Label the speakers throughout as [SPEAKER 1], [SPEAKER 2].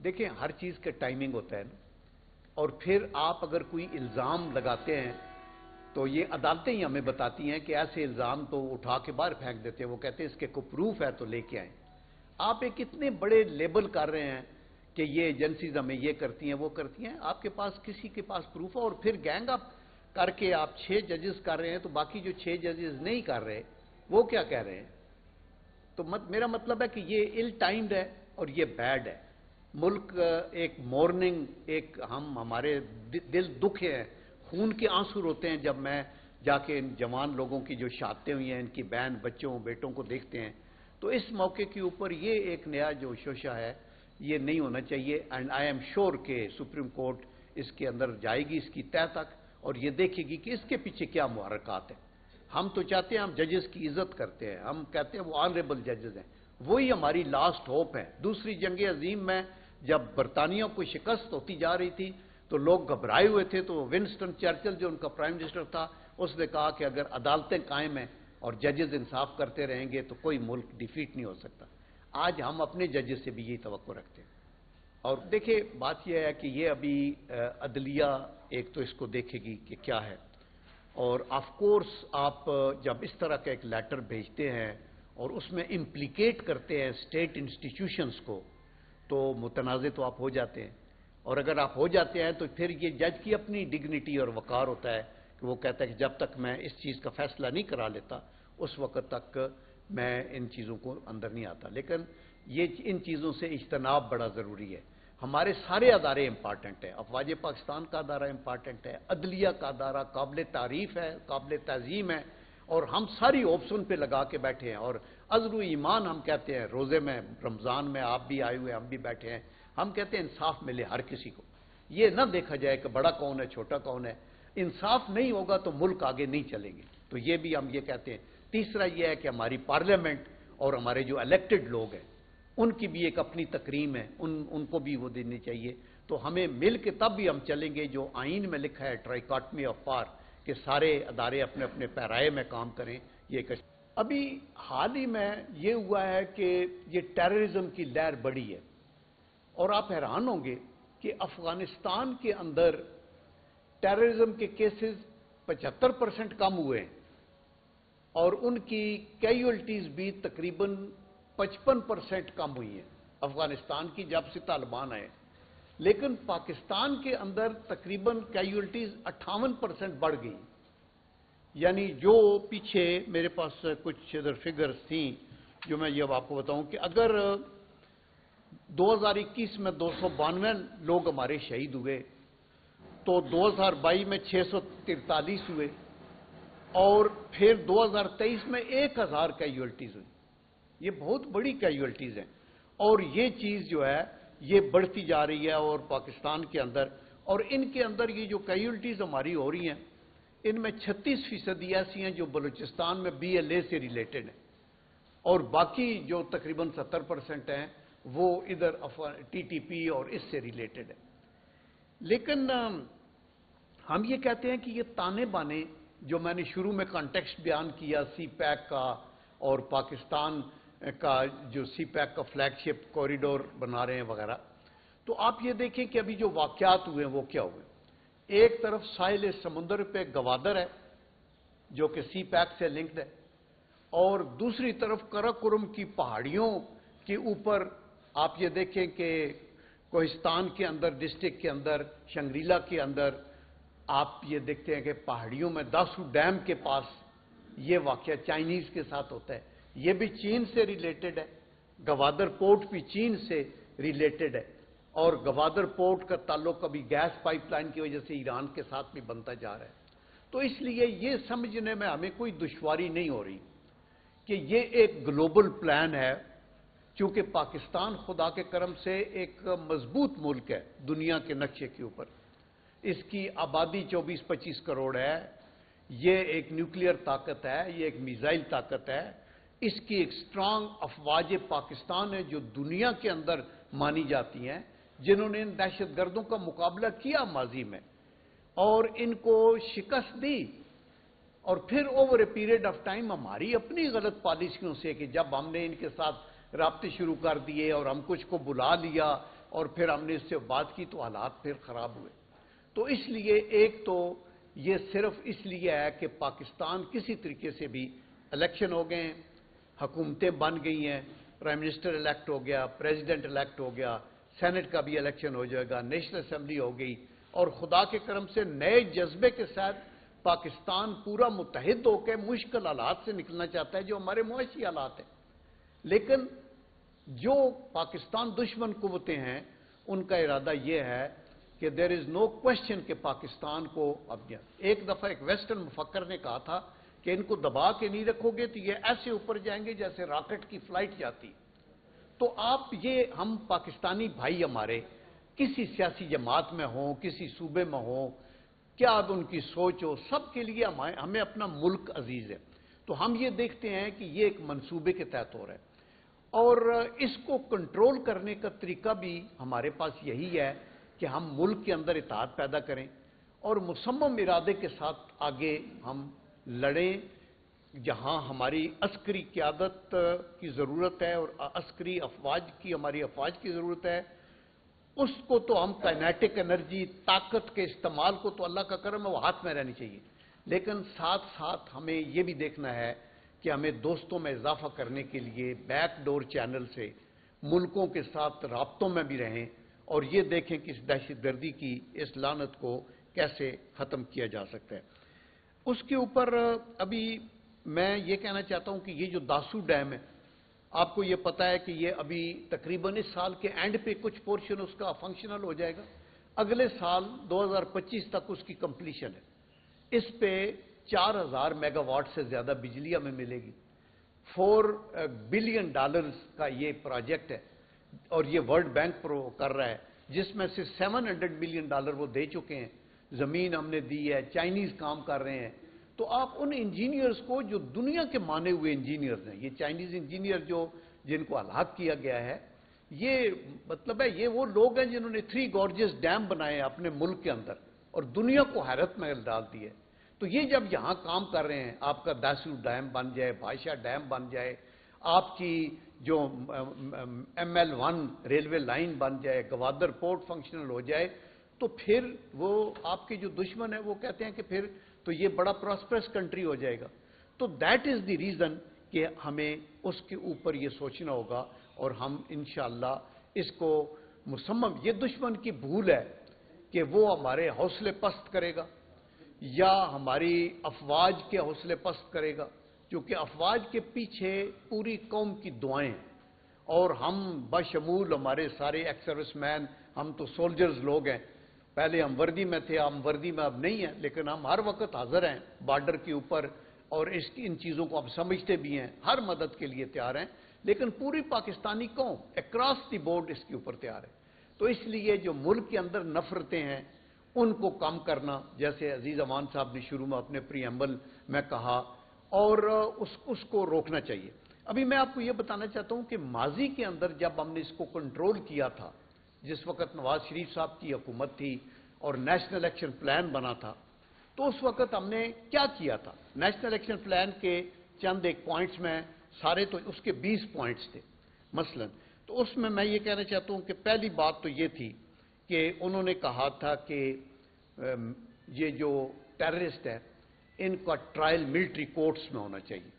[SPEAKER 1] دیکھیں ہر چیز کا ٹائمنگ ہوتا ہے نا، اور پھر آپ اگر کوئی الزام لگاتے ہیں تو یہ عدالتیں ہی ہمیں بتاتی ہیں کہ ایسے الزام تو اٹھا کے باہر پھینک دیتے ہیں، وہ کہتے ہیں اس کے کوئی پروف ہے تو لے کے آئیں۔ آپ ایک اتنے بڑے لیبل کر رہے ہیں کہ یہ ایجنسیز ہمیں یہ کرتی ہیں وہ کرتی ہیں، آپ کے پاس کسی کے پاس پروف ہے، اور پھر گینگ اپ کر کے آپ 6 ججز کر رہے ہیں تو باقی جو 6 ججز نہیں کر رہے وہ کیا کہہ رہے ہیں؟ تو میرا مطلب ہے کہ یہ ال ٹائمڈ ہے اور یہ بیڈ ہے۔ ملک ایک مورننگ، ہمارے دل دکھے ہیں، خون کے آنسو روتے ہیں جب میں جا کے ان جوان لوگوں کی جو شہادتیں ہوئی ہیں، ان کی بہن بچوں بیٹوں کو دیکھتے ہیں، تو اس موقع کے اوپر یہ ایک نیا جو شوشہ ہے یہ نہیں ہونا چاہیے۔ اینڈ آئی ایم شیور کہ سپریم کورٹ اس کے اندر جائے گی، اس کی تہہ تک، اور یہ دیکھے گی کہ اس کے پیچھے کیا محرکات ہیں۔ ہم تو چاہتے ہیں، ہم ججز کی عزت کرتے ہیں، ہم کہتے ہیں وہ آنریبل ججز ہیں، وہی ہماری لاسٹ ہوپ ہے۔ دوسری جنگ عظیم میں جب برطانیہ کو شکست ہوتی جا رہی تھی تو لوگ گھبرائے ہوئے تھے، تو ونسٹن چرچل جو ان کا پرائم منسٹر تھا، اس نے کہا کہ اگر عدالتیں قائم ہیں اور ججز انصاف کرتے رہیں گے تو کوئی ملک ڈیفیٹ نہیں ہو سکتا۔ آج ہم اپنے ججز سے بھی یہی توقع رکھتے ہیں۔ اور دیکھیں بات یہ ہے کہ یہ ابھی عدلیہ ایک تو اس کو دیکھے گی کہ کیا ہے، اور آف کورس آپ جب اس طرح کا ایک لیٹر بھیجتے ہیں اور اس میں امپلیکیٹ کرتے ہیں اسٹیٹ انسٹیٹیوشنز کو، تو متنازع تو آپ ہو جاتے ہیں، اور اگر آپ ہو جاتے ہیں تو پھر یہ جج کی اپنی ڈگنیٹی اور وقار ہوتا ہے کہ وہ کہتا ہے کہ جب تک میں اس چیز کا فیصلہ نہیں کرا لیتا اس وقت تک میں ان چیزوں کو اندر نہیں آتا۔ لیکن یہ ان چیزوں سے اجتناب بڑا ضروری ہے۔ ہمارے سارے ادارے امپارٹنٹ ہیں، افواج پاکستان کا ادارہ امپارٹنٹ ہے، عدلیہ کا ادارہ قابل تعریف ہے، قابل تعظیم ہے، اور ہم ساری ہوپس ان پہ لگا کے بیٹھے ہیں، اور عزر و ایمان ہم کہتے ہیں، روزے میں رمضان میں آپ بھی آئے ہوئے ہم بھی بیٹھے ہیں، ہم کہتے ہیں انصاف ملے ہر کسی کو، یہ نہ دیکھا جائے کہ بڑا کون ہے چھوٹا کون ہے۔ انصاف نہیں ہوگا تو ملک آگے نہیں چلیں گے، تو یہ بھی ہم یہ کہتے ہیں۔ تیسرا یہ ہے کہ ہماری پارلیمنٹ اور ہمارے جو الیکٹڈ لوگ ہیں ان کی بھی ایک اپنی تکریم ہے، ان کو بھی وہ دینی چاہیے۔ تو ہمیں مل کے تب بھی ہم چلیں گے جو آئین میں لکھا ہے، ٹرائیکاٹمی آف پاور، کہ سارے ادارے اپنے اپنے پیرائے میں کام کریں۔ یہ ابھی حال ہی میں یہ ہوا ہے کہ یہ ٹیررزم کی لہر بڑھی ہے، اور آپ حیران ہوں گے کہ افغانستان کے اندر ٹیررزم کے کیسز 75% کم ہوئے ہیں، اور ان کی کیجولٹیز بھی تقریباً 55% کم ہوئی ہیں افغانستان کی جب سے طالبان آئے، لیکن پاکستان کے اندر تقریباً کیجولٹیز 58% بڑھ گئی۔ یعنی جو پیچھے میرے پاس کچھ ادھر فگرز تھیں جو میں یہ آپ کو بتاؤں کہ اگر 2021 میں 292 لوگ ہمارے شہید ہوئے تو 2022 میں 643 ہوئے، اور پھر 2023 میں 1000 کیجولٹیز ہوئی۔ یہ بہت بڑی کیجولٹیز ہیں، اور یہ چیز جو ہے یہ بڑھتی جا رہی ہے، اور پاکستان کے اندر، اور ان کے اندر یہ جو کیجولٹیز ہماری ہو رہی ہیں ان میں 36% ایسی ہیں جو بلوچستان میں BLA سے ریلیٹڈ ہیں، اور باقی جو تقریباً 70% ہیں وہ ادھر TTP اور اس سے ریلیٹڈ ہے۔ لیکن ہم یہ کہتے ہیں کہ یہ تانے بانے جو میں نے شروع میں کانٹیکسٹ بیان کیا سی پیک کا، اور پاکستان کا جو سی پیک کا فلیگ شپ کوریڈور بنا رہے ہیں وغیرہ، تو آپ یہ دیکھیں کہ ابھی جو واقعات ہوئے ہیں وہ کیا ہوئے۔ ایک طرف ساحل سمندر پہ گوادر ہے جو کہ سی پیک سے لنکڈ ہے، اور دوسری طرف قراقرم کی پہاڑیوں کے اوپر آپ یہ دیکھیں کہ کوہستان کے اندر، ڈسٹرکٹ کے اندر، شنگریلا کے اندر آپ یہ دیکھتے ہیں کہ پہاڑیوں میں داسو ڈیم کے پاس یہ واقعہ چائنیز کے ساتھ ہوتا ہے، یہ بھی چین سے ریلیٹڈ ہے، گوادر پورٹ بھی چین سے ریلیٹڈ ہے، اور گوادر پورٹ کا تعلق ابھی گیس پائپ لائن کی وجہ سے ایران کے ساتھ بھی بنتا جا رہا ہے۔ تو اس لیے یہ سمجھنے میں ہمیں کوئی دشواری نہیں ہو رہی کہ یہ ایک گلوبل پلان ہے، چونکہ پاکستان خدا کے کرم سے ایک مضبوط ملک ہے دنیا کے نقشے کے اوپر، اس کی آبادی 24-25 کروڑ ہے، یہ ایک نیوکلیئر طاقت ہے، یہ ایک میزائل طاقت ہے، اس کی ایک سٹرانگ افواج پاکستان ہے جو دنیا کے اندر مانی جاتی ہیں، جنہوں نے ان دہشت گردوں کا مقابلہ کیا ماضی میں اور ان کو شکست دی، اور پھر over a period of time ہماری اپنی غلط پالیسیوں سے کہ جب ہم نے ان کے ساتھ رابطے شروع کر دیے اور ہم کچھ کو بلا لیا اور پھر ہم نے اس سے بات کی تو حالات پھر خراب ہوئے. تو اس لیے ایک تو یہ صرف اس لیے ہے کہ پاکستان کسی طریقے سے بھی الیکشن ہو گئے ہیں، حکومتیں بن گئی ہیں، پرائم منسٹر الیکٹ ہو گیا، پریزیڈنٹ الیکٹ ہو گیا، سینٹ کا بھی الیکشن ہو جائے گا، نیشنل اسمبلی ہو گئی، اور خدا کے کرم سے نئے جذبے کے ساتھ پاکستان پورا متحد ہو کے مشکل حالات سے نکلنا چاہتا ہے جو ہمارے معاشی حالات ہیں. لیکن جو پاکستان دشمن قوتیں ہیں ان کا ارادہ یہ ہے کہ دیر از نو کوشچن کہ پاکستان کو اب ایک دفعہ ایک ویسٹرن مفکر نے کہا تھا کہ ان کو دبا کے نہیں رکھو گے تو یہ ایسے اوپر جائیں گے جیسے راکٹ کی فلائٹ جاتی. تو آپ یہ ہم پاکستانی بھائی ہمارے کسی سیاسی جماعت میں ہوں، کسی صوبے میں ہوں، کیا اب ان کی سوچ ہو، سب کے لیے ہمیں اپنا ملک عزیز ہے. تو ہم یہ دیکھتے ہیں کہ یہ ایک منصوبے کے تحت ہو رہا ہے، اور اس کو کنٹرول کرنے کا طریقہ بھی ہمارے پاس یہی ہے کہ ہم ملک کے اندر اتحاد پیدا کریں اور مصمم ارادے کے ساتھ آگے ہم لڑیں. جہاں ہماری عسکری قیادت کی ضرورت ہے اور عسکری ہماری افواج کی ضرورت ہے، اس کو تو ہم کائنیٹک انرجی، طاقت کے استعمال کو تو اللہ کا کرم ہے وہ ہاتھ میں رہنی چاہیے، لیکن ساتھ ساتھ ہمیں یہ بھی دیکھنا ہے کہ ہمیں دوستوں میں اضافہ کرنے کے لیے بیک ڈور چینل سے ملکوں کے ساتھ رابطوں میں بھی رہیں اور یہ دیکھیں کہ اس دہشت گردی کی اس لعنت کو کیسے ختم کیا جا سکتا ہے. اس کے اوپر ابھی میں یہ کہنا چاہتا ہوں کہ یہ جو داسو ڈیم ہے، آپ کو یہ پتا ہے کہ یہ ابھی تقریباً اس سال کے اینڈ پہ کچھ پورشن اس کا فنکشنل ہو جائے گا، اگلے سال 2025 تک اس کی کمپلیشن ہے. اس پہ 4000 میگا واٹ سے زیادہ بجلی ہمیں ملے گی. $4 بلین کا یہ پروجیکٹ ہے اور یہ ورلڈ بینک کر رہا ہے، جس میں سے $700 ملین وہ دے چکے ہیں. زمین ہم نے دی ہے، چائنیز کام کر رہے ہیں. تو آپ ان انجینئرز کو جو دنیا کے مانے ہوئے انجینئرز ہیں، یہ چائنیز انجینئر جن کو ہلاک کیا گیا ہے، یہ مطلب ہے یہ وہ لوگ ہیں جنہوں نے 3 گارجز ڈیم بنائے اپنے ملک کے اندر اور دنیا کو حیرت میں ڈال دی ہے. تو یہ جب یہاں کام کر رہے ہیں، آپ کا داسو ڈیم بن جائے، بھاشا ڈیم بن جائے، آپ کی جو ML1 ریلوے لائن بن جائے، گوادر پورٹ فنکشنل ہو جائے، تو پھر وہ آپ کے جو دشمن ہیں وہ کہتے ہیں کہ پھر تو یہ بڑا پراسپرس کنٹری ہو جائے گا. تو دیٹ از دی ریزن کہ ہمیں اس کے اوپر یہ سوچنا ہوگا اور ہم انشاءاللہ اس کو مصمم، یہ دشمن کی بھول ہے کہ وہ ہمارے حوصلے پست کرے گا یا ہماری افواج کے حوصلے پست کرے گا، کیونکہ افواج کے پیچھے پوری قوم کی دعائیں ہیں اور ہم بشمول ہمارے سارے ایکس سروس مین، ہم تو سولجرز لوگ ہیں. پہلے ہم وردی میں تھے، ہم وردی میں اب نہیں ہیں، لیکن ہم ہر وقت حاضر ہیں بارڈر کے اوپر اور ان چیزوں کو ہم سمجھتے بھی ہیں، ہر مدد کے لیے تیار ہیں. لیکن پوری پاکستانی قوم اکراس دی بورڈ اس کے اوپر تیار ہے. تو اس لیے جو ملک کے اندر نفرتیں ہیں ان کو کم کرنا، جیسے عزیز امان صاحب نے شروع میں اپنے پریمبل میں کہا، اور اس کو روکنا چاہیے. ابھی میں آپ کو یہ بتانا چاہتا ہوں کہ ماضی کے اندر جب ہم نے اس کو کنٹرول کیا تھا، جس وقت نواز شریف صاحب کی حکومت تھی اور نیشنل ایکشن پلان بنا تھا، تو اس وقت ہم نے کیا کیا تھا. نیشنل ایکشن پلان کے چند ایک پوائنٹس میں، سارے تو اس کے 20 پوائنٹس تھے مثلا. تو اس میں یہ کہنا چاہتا ہوں کہ پہلی بات تو یہ تھی کہ انہوں نے کہا تھا کہ یہ جو ٹیررسٹ ہے ان کا ٹرائل ملٹری کورٹس میں ہونا چاہیے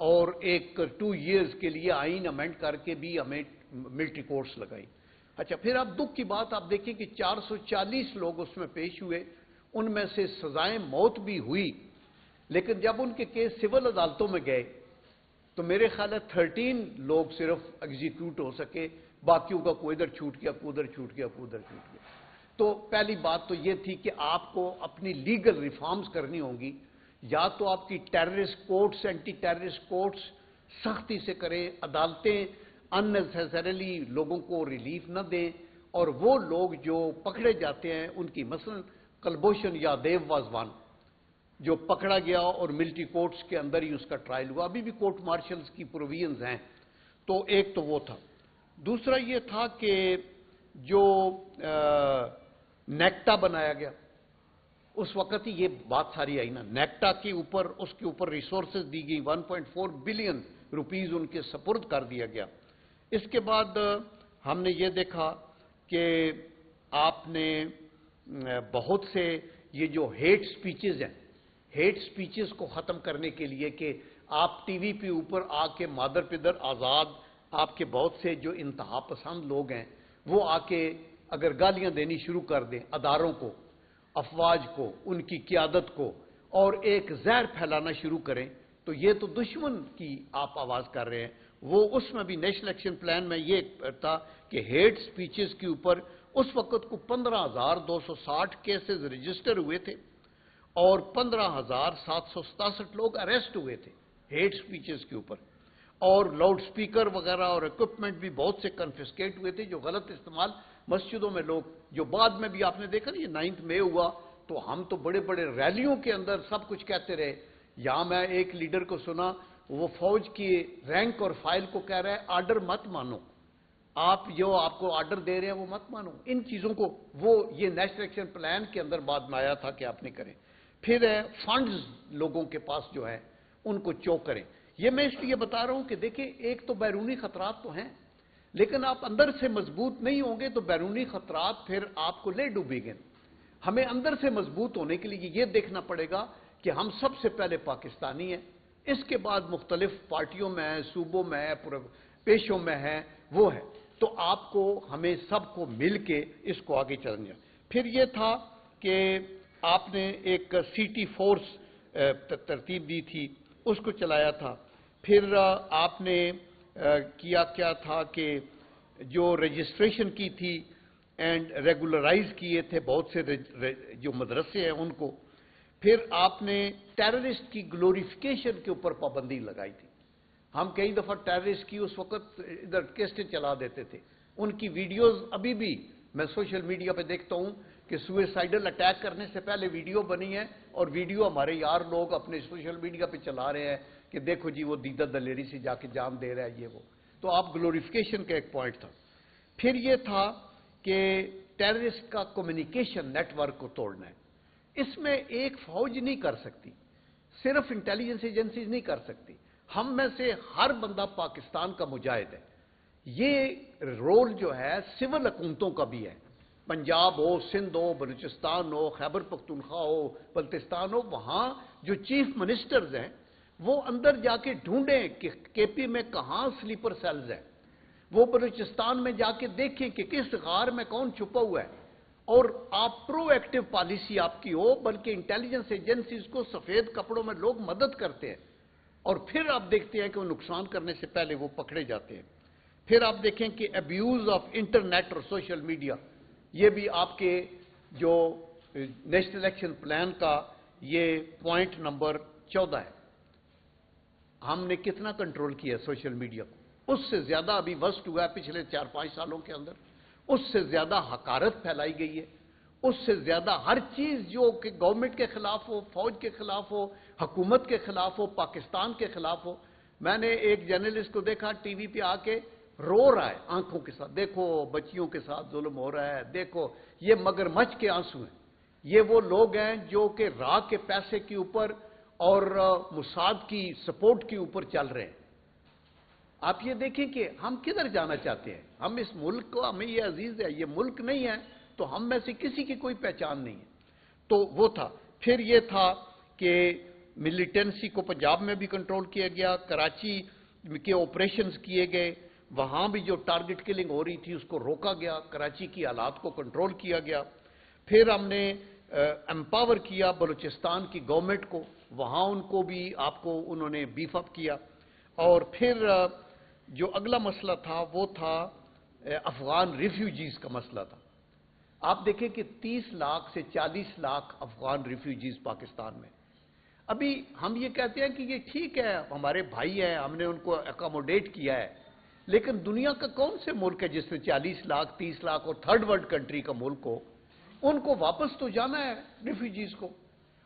[SPEAKER 1] اور ایک 2 ایئرز کے لیے آئین امینڈ کر کے بھی ہمیں ملٹری کورٹس لگائی. اچھا، پھر آپ دکھ کی بات آپ دیکھیں کہ 440 لوگ اس میں پیش ہوئے، ان میں سے سزائیں موت بھی ہوئی، لیکن جب ان کے کیس سول عدالتوں میں گئے تو میرے خیال ہے 13 لوگ صرف ایگزیکیوٹ ہو سکے، باقیوں کا کوئی ادھر چھوٹ گیا، کوئی ادھر چھوٹ گیا، کوئی ادھر چھوٹ گیا. تو پہلی بات تو یہ تھی کہ آپ کو اپنی لیگل ریفارمز کرنی ہوں گی، یا تو آپ کی terrorist courts, anti terrorist courts سختی سے کریں، عدالتیں اننیسیسریلی لوگوں کو ریلیف نہ دیں، اور وہ لوگ جو پکڑے جاتے ہیں ان کی مثلا کلبھوشن یادیو واز ون جو پکڑا گیا اور ملٹری کورٹس کے اندر ہی اس کا ٹرائل ہوا، ابھی بھی کورٹ مارشلز کی پروویژنز ہیں. تو ایک تو وہ تھا. دوسرا یہ تھا کہ جو نیکٹا بنایا گیا اس وقت ہی یہ بات ساری آئی نا، نیکٹا کے اوپر، اس کے اوپر ریسورسز دی گئی، 1.4 بلین روپیز ان کے سپرد کر دیا گیا. اس کے بعد ہم نے یہ دیکھا کہ آپ نے بہت سے یہ جو ہیٹ سپیچز ہیں، ہیٹ سپیچز کو ختم کرنے کے لیے کہ آپ ٹی وی پہ اوپر آ کے مادر پدر آزاد آپ کے بہت سے جو انتہا پسند لوگ ہیں وہ آ کے اگر گالیاں دینی شروع کر دیں اداروں کو، افواج کو، ان کی قیادت کو، اور ایک زہر پھیلانا شروع کریں، تو یہ تو دشمن کی آپ آواز کر رہے ہیں۔ وہ اس میں بھی نیشنل ایکشن پلان میں یہ تھا کہ ہیٹ سپیچز کے اوپر اس وقت کو 15,260 کیسز رجسٹر ہوئے تھے اور 15,767 لوگ اریسٹ ہوئے تھے ہیٹ سپیچز کے اوپر، اور لاؤڈ سپیکر وغیرہ اور اکوپمنٹ بھی بہت سے کنفسکیٹ ہوئے تھے جو غلط استعمال مسجدوں میں لوگ، جو بعد میں بھی آپ نے دیکھا نا یہ 9 مئی ہوا تو ہم تو بڑے بڑے ریلیوں کے اندر سب کچھ کہتے رہے۔ یہاں میں ایک لیڈر کو سنا، وہ فوج کی رینک اور فائل کو کہہ رہا ہے آرڈر مت مانو، آپ جو آپ کو آرڈر دے رہے ہیں وہ مت مانو، ان چیزوں کو وہ یہ نیشنل ایکشن پلان کے اندر بعد میں آیا تھا کہ آپ نے کریں۔ پھر فنڈز لوگوں کے پاس جو ہے ان کو چوک کریں۔ یہ میں اس لیے بتا رہا ہوں کہ دیکھیں ایک تو بیرونی خطرات تو ہیں، لیکن آپ اندر سے مضبوط نہیں ہوں گے تو بیرونی خطرات پھر آپ کو لے ڈوبیں گے۔ ہمیں اندر سے مضبوط ہونے کے لیے یہ دیکھنا پڑے گا کہ ہم سب سے پہلے پاکستانی ہیں، اس کے بعد مختلف پارٹیوں میں ہے، صوبوں میں ہے، پیشوں میں ہے، وہ ہے، تو آپ کو ہمیں سب کو مل کے اس کو آگے چلنا۔ پھر یہ تھا کہ آپ نے ایک سٹی فورس ترتیب دی تھی، اس کو چلایا تھا۔ پھر آپ نے کیا تھا کہ جو رجسٹریشن کی تھی اینڈ ریگولرائز کیے تھے بہت سے جو مدرسے ہیں ان کو۔ پھر آپ نے ٹیررسٹ کی گلوریفیکیشن کے اوپر پابندی لگائی تھی۔ ہم کئی دفعہ ٹیررسٹ کی اس وقت ادھر کیسٹیں چلا دیتے تھے، ان کی ویڈیوز ابھی بھی میں سوشل میڈیا پہ دیکھتا ہوں کہ سوئسائیڈل اٹیک کرنے سے پہلے ویڈیو بنی ہے اور ویڈیو ہمارے یار لوگ اپنے سوشل میڈیا پہ چلا رہے ہیں کہ دیکھو جی وہ دیدہ دلیری سے جا کے جان دے رہا ہے یہ وہ۔ تو آپ گلوریفیکیشن کا ایک پوائنٹ تھا۔ پھر یہ تھا کہ ٹیررسٹ کا کمیونیکیشن نیٹ ورک کو توڑنا ہے۔ اس میں ایک فوج نہیں کر سکتی، صرف انٹیلیجنس ایجنسیز نہیں کر سکتی، ہم میں سے ہر بندہ پاکستان کا مجاہد ہے۔ یہ رول جو ہے سول حکومتوں کا بھی ہے، پنجاب ہو، سندھ ہو، بلوچستان ہو، خیبر پختونخوا ہو، بلتستان ہو، وہاں جو چیف منسٹرز ہیں وہ اندر جا کے ڈھونڈیں کہ کے پی میں کہاں سلیپر سیلز ہیں، وہ بلوچستان میں جا کے دیکھیں کہ کس غار میں کون چھپا ہوا ہے، اور آپ پرو ایکٹیو پالیسی آپ کی ہو، بلکہ انٹیلیجنس ایجنسیز کو سفید کپڑوں میں لوگ مدد کرتے ہیں، اور پھر آپ دیکھتے ہیں کہ وہ نقصان کرنے سے پہلے وہ پکڑے جاتے ہیں۔ پھر آپ دیکھیں کہ ابیوز آف انٹرنیٹ اور سوشل میڈیا، یہ بھی آپ کے جو نیشنل ایکشن پلان کا یہ پوائنٹ نمبر 14 ہے۔ ہم نے کتنا کنٹرول کیا سوشل میڈیا کو، اس سے زیادہ ابھی وسٹ ہوا ہے پچھلے 4-5 سالوں کے اندر، اس سے زیادہ حقارت پھیلائی گئی ہے، اس سے زیادہ ہر چیز جو کہ گورنمنٹ کے خلاف ہو، فوج کے خلاف ہو، حکومت کے خلاف ہو، پاکستان کے خلاف ہو۔ میں نے ایک جرنلسٹ کو دیکھا ٹی وی پہ آ کے رو رہا ہے آنکھوں کے ساتھ، دیکھو بچیوں کے ساتھ ظلم ہو رہا ہے، دیکھو یہ مگرمچھ کے آنسو ہیں۔ یہ وہ لوگ ہیں جو کہ راہ کے پیسے کے اوپر اور موساد کی سپورٹ کے اوپر چل رہے ہیں۔ آپ یہ دیکھیں کہ ہم کدھر جانا چاہتے ہیں، ہم اس ملک کو، ہمیں یہ عزیز ہے، یہ ملک نہیں ہے تو ہم میں سے کسی کی کوئی پہچان نہیں ہے۔ تو وہ تھا۔ پھر یہ تھا کہ ملیٹنسی کو پنجاب میں بھی کنٹرول کیا گیا، کراچی کے آپریشنز کیے گئے، وہاں بھی جو ٹارگٹ کلنگ ہو رہی تھی اس کو روکا گیا، کراچی کی حالات کو کنٹرول کیا گیا۔ پھر ہم نے امپاور کیا بلوچستان کی گورنمنٹ کو، وہاں ان کو بھی آپ کو انہوں نے بیف اپ کیا۔ اور پھر جو اگلا مسئلہ تھا وہ تھا افغان ریفیوجیز کا مسئلہ تھا۔ آپ دیکھیں کہ 30 لاکھ سے 40 لاکھ افغان ریفیوجیز پاکستان میں۔ ابھی ہم یہ کہتے ہیں کہ یہ ٹھیک ہے ہمارے بھائی ہیں، ہم نے ان کو اکاموڈیٹ کیا ہے، لیکن دنیا کا کون سے ملک ہے جس میں 40 لاکھ 30 لاکھ اور تھرڈ ورلڈ کنٹری کا ملک ہو؟ ان کو واپس تو جانا ہے ریفیوجیز کو۔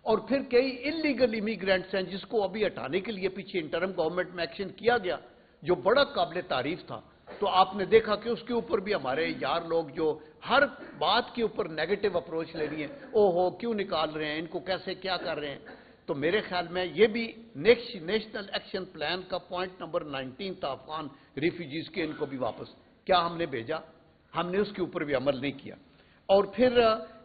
[SPEAKER 1] اور پھر کئی انلیگل امیگرینٹس ہیں جس کو ابھی ہٹانے کے لیے پیچھے انٹرم گورنمنٹ میں ایکشن کیا گیا جو بڑا قابل تعریف تھا۔ تو آپ نے دیکھا کہ اس کے اوپر بھی ہمارے یار لوگ جو ہر بات کے اوپر نیگیٹو اپروچ لے رہی ہیں، او ہو کیوں نکال رہے ہیں ان کو، کیسے کیا کر رہے ہیں۔ تو میرے خیال میں یہ بھی نیشنل ایکشن پلان کا پوائنٹ نمبر 19 تھا، افغان ریفیوجیز کے ان کو بھی واپس۔ کیا ہم نے بھیجا؟ ہم نے اس کے اوپر بھی عمل نہیں کیا. اور پھر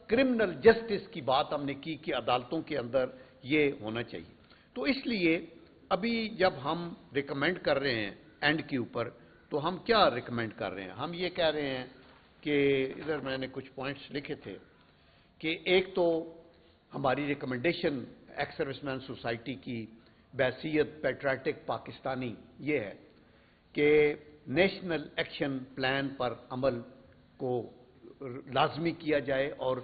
[SPEAKER 1] کرمنل جسٹس کی بات ہم نے کی کہ عدالتوں کے اندر یہ ہونا چاہیے. تو اس لیے ابھی جب ہم ریکمینڈ کر رہے ہیں اینڈ کے اوپر تو ہم کیا ریکمینڈ کر رہے ہیں؟ ہم یہ کہہ رہے ہیں کہ ادھر میں نے کچھ پوائنٹس لکھے تھے کہ ایک تو ہماری ریکمنڈیشن ایکس سروس مین سوسائٹی کی بحیثیت پیٹریٹک پاکستانی یہ ہے کہ نیشنل ایکشن پلان پر عمل کو لازمی کیا جائے اور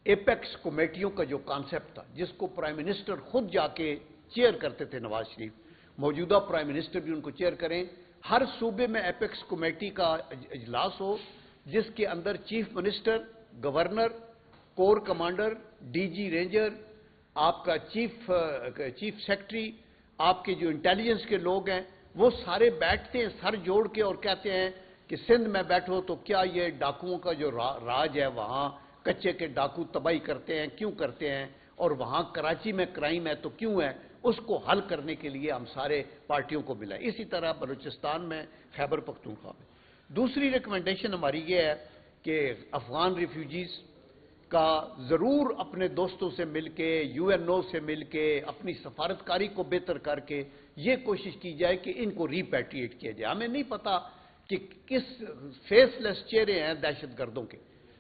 [SPEAKER 1] ایپیکس کمیٹیوں کا جو کانسیپٹ تھا جس کو پرائم منسٹر خود جا کے چیئر کرتے تھے نواز شریف، موجودہ پرائم منسٹر بھی ان کو چیئر کریں، ہر صوبے میں ایپیکس کمیٹی کا اجلاس ہو جس کے اندر chief minister, governor, corps commander, D G ranger, آپ کا چیف سیکرٹری، آپ کے جو انٹیلیجنس کے لوگ ہیں وہ سارے بیٹھتے ہیں سر جوڑ کے اور کہتے ہیں کہ سندھ میں بیٹھو تو کیا یہ ڈاکوؤں کا جو راج ہے وہاں کچے کے ڈاکو تباہی کرتے ہیں، کیوں کرتے ہیں، اور وہاں کراچی میں کرائم ہے تو کیوں ہے، اس کو حل کرنے کے لیے ہم سارے پارٹیوں کو ملائیں. اسی طرح بلوچستان میں، خیبر پختونخوا میں. دوسری ریکمنڈیشن ہماری یہ ہے کہ افغان ریفیوجیز کا ضرور اپنے دوستوں سے مل کے، یو این او سے مل کے، اپنی سفارتکاری کو بہتر کر کے یہ کوشش کی جائے کہ ان کو ریپیٹریٹ کیا جائے. ہمیں نہیں پتا کہ کس فیس لیس چہرے ہیں دہشت گردوں کے.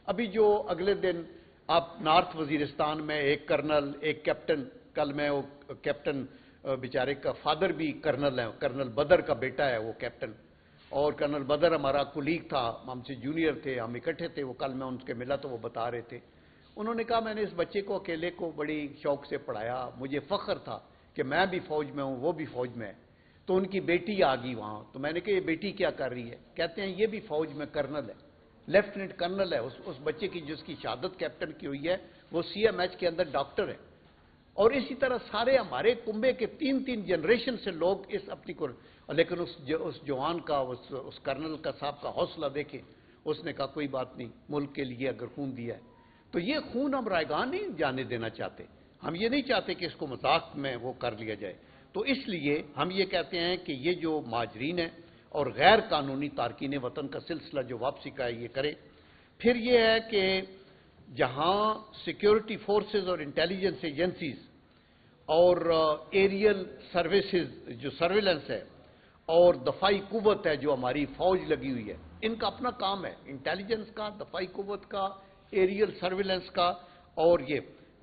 [SPEAKER 1] ابھی جو اگلے دن آپ نارتھ وزیرستان میں ایک کرنل، ایک کیپٹن، کل میں وہ کیپٹن بیچارے کا فادر بھی کرنل ہے، کرنل بدر کا بیٹا ہے وہ کیپٹن، اور کرنل بدر ہمارا کولیگ تھا، ہم سے جونیئر تھے، ہم اکٹھے تھے. وہ کل میں ان کے ملا تو وہ بتا رہے تھے، انہوں نے کہا میں نے اس بچے کو اکیلے کو بڑی شوق سے پڑھایا، مجھے فخر تھا کہ میں بھی فوج میں ہوں، وہ بھی فوج میں ہے. تو ان کی بیٹی آ گئی وہاں، تو میں نے کہا یہ بیٹی کیا کر رہی ہے؟ کہتے ہیں یہ بھی فوج میں کرنل ہے، لیفٹیننٹ کرنل ہے. اس بچے کی جس کی شہادت کیپٹن کی ہوئی ہے وہ سی ایم ایچ کے اندر ڈاکٹر ہے. اور اسی طرح سارے ہمارے کنبے کے تین جنریشن سے لوگ اس اپنی کو، لیکن اس جوان کا، اس کرنل کا صاحب کا حوصلہ دیکھے، اس نے کہا کوئی بات نہیں، ملک کے لیے اگر خون دیا ہے تو یہ خون ہم رائیگاں نہیں جانے دینا چاہتے. ہم یہ نہیں چاہتے کہ اس کو مذاق میں وہ کر لیا جائے. تو اس لیے ہم یہ کہتے ہیں کہ یہ جو مہاجرین ہیں اور غیر قانونی تارکین وطن کا سلسلہ جو واپسی کا ہے یہ کرے. پھر یہ ہے کہ جہاں سیکیورٹی فورسز اور انٹیلیجنس ایجنسیز اور ایریل سروسز جو سرویلنس ہے اور دفاعی قوت ہے جو ہماری فوج لگی ہوئی ہے، ان کا اپنا کام ہے، انٹیلیجنس کا، دفاعی قوت کا، ایریل سرویلنس کا. اور یہ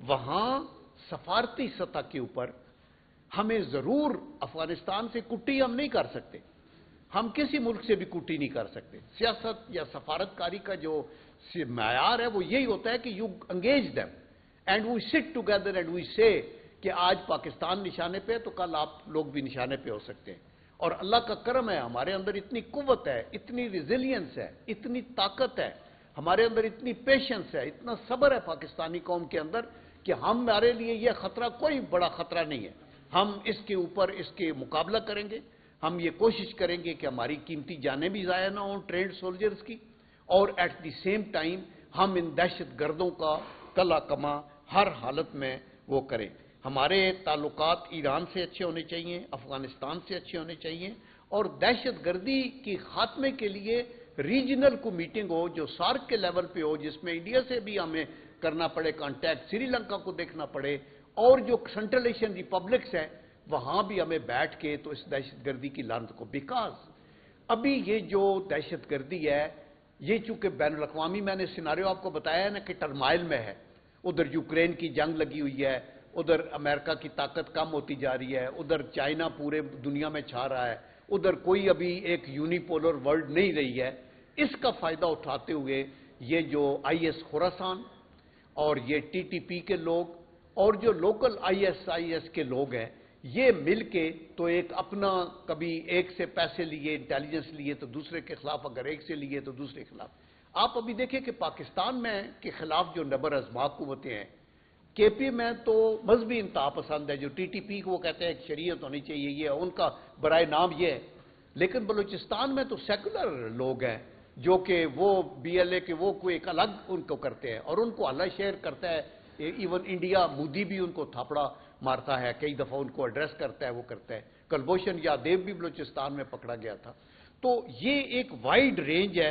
[SPEAKER 1] وہاں سفارتی سطح کے اوپر ہمیں ضرور، افغانستان سے کٹی ہم نہیں کر سکتے، ہم کسی ملک سے بھی کٹی نہیں کر سکتے. سیاست یا سفارتکاری کا جو معیار ہے وہ یہی ہوتا ہے کہ you engage them and we sit together and we سے کہ آج پاکستان نشانے پہ ہے تو کل آپ لوگ بھی نشانے پہ ہو سکتے ہیں. اور اللہ کا کرم ہے، ہمارے اندر اتنی قوت ہے، اتنی ریزیلینس ہے، اتنی طاقت ہے، ہمارے اندر اتنی پیشنس ہے، اتنا صبر ہے پاکستانی قوم کے اندر کہ ہمارے لیے یہ خطرہ کوئی بڑا خطرہ نہیں ہے. ہم اس کے اوپر اس کے مقابلہ کریں گے. ہم یہ کوشش کریں گے کہ ہماری قیمتی جانیں بھی ضائع نہ ہوں ٹرینڈ سولجرز کی، اور ایٹ دی سیم ٹائم ہم ان دہشت گردوں کا کلا کما ہر حالت میں وہ کریں. ہمارے تعلقات ایران سے اچھے ہونے چاہیے، افغانستان سے اچھے ہونے چاہیے، اور دہشت گردی کی خاتمے کے لیے ریجنل کو میٹنگ ہو جو سارک کے لیول پہ ہو، جس میں انڈیا سے بھی ہمیں کرنا پڑے کانٹیکٹ، سری لنکا کو دیکھنا پڑے، اور جو سینٹرل ایشین ریپبلکس ہیں وہاں بھی ہمیں بیٹھ کے تو اس دہشت گردی کی لعنت کو، بیکاز ابھی یہ جو دہشت گردی ہے یہ چونکہ بین الاقوامی، میں نے سیناریو آپ کو بتایا ہے نا کہ ٹرمائل میں ہے، ادھر یوکرین کی جنگ لگی ہوئی ہے، ادھر امریکہ کی طاقت کم ہوتی جا رہی ہے، ادھر چائنا پورے دنیا میں چھا رہا ہے، ادھر کوئی ابھی ایک یونیپولر ورلڈ نہیں رہی ہے. اس کا فائدہ اٹھاتے ہوئے یہ جو آئی ایس خوراسان اور یہ ٹی ٹی پی کے لوگ اور جو لوکل آئی ایس کے لوگ ہیں یہ مل کے تو ایک اپنا، کبھی ایک سے پیسے لیے انٹیلیجنس لیے تو دوسرے کے خلاف، اگر ایک سے لیے تو دوسرے کے خلاف. آپ ابھی دیکھیں کہ پاکستان میں کے خلاف جو نبر ازما قوتیں ہیں، کے پی میں تو مذہبی انتہا پسند ہے، جو ٹی ٹی پی کو وہ کہتے ہیں ایک شریعت ہونی چاہیے، یہ ان کا برائے نام یہ ہے. لیکن بلوچستان میں تو سیکولر لوگ ہیں جو کہ وہ بی ایل اے کے وہ کوئی ایک الگ ان کو کرتے ہیں، اور ان کو اللہ شیئر کرتا ہے. ایون انڈیا مودی بھی ان کو تھاپڑا مارتا ہے، کئی دفعہ ان کو ایڈریس کرتا ہے، وہ کرتا ہے. کلبھوشن یادیو بھی بلوچستان میں پکڑا گیا تھا. تو یہ ایک وائڈ رینج ہے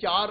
[SPEAKER 1] $4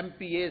[SPEAKER 1] MPA,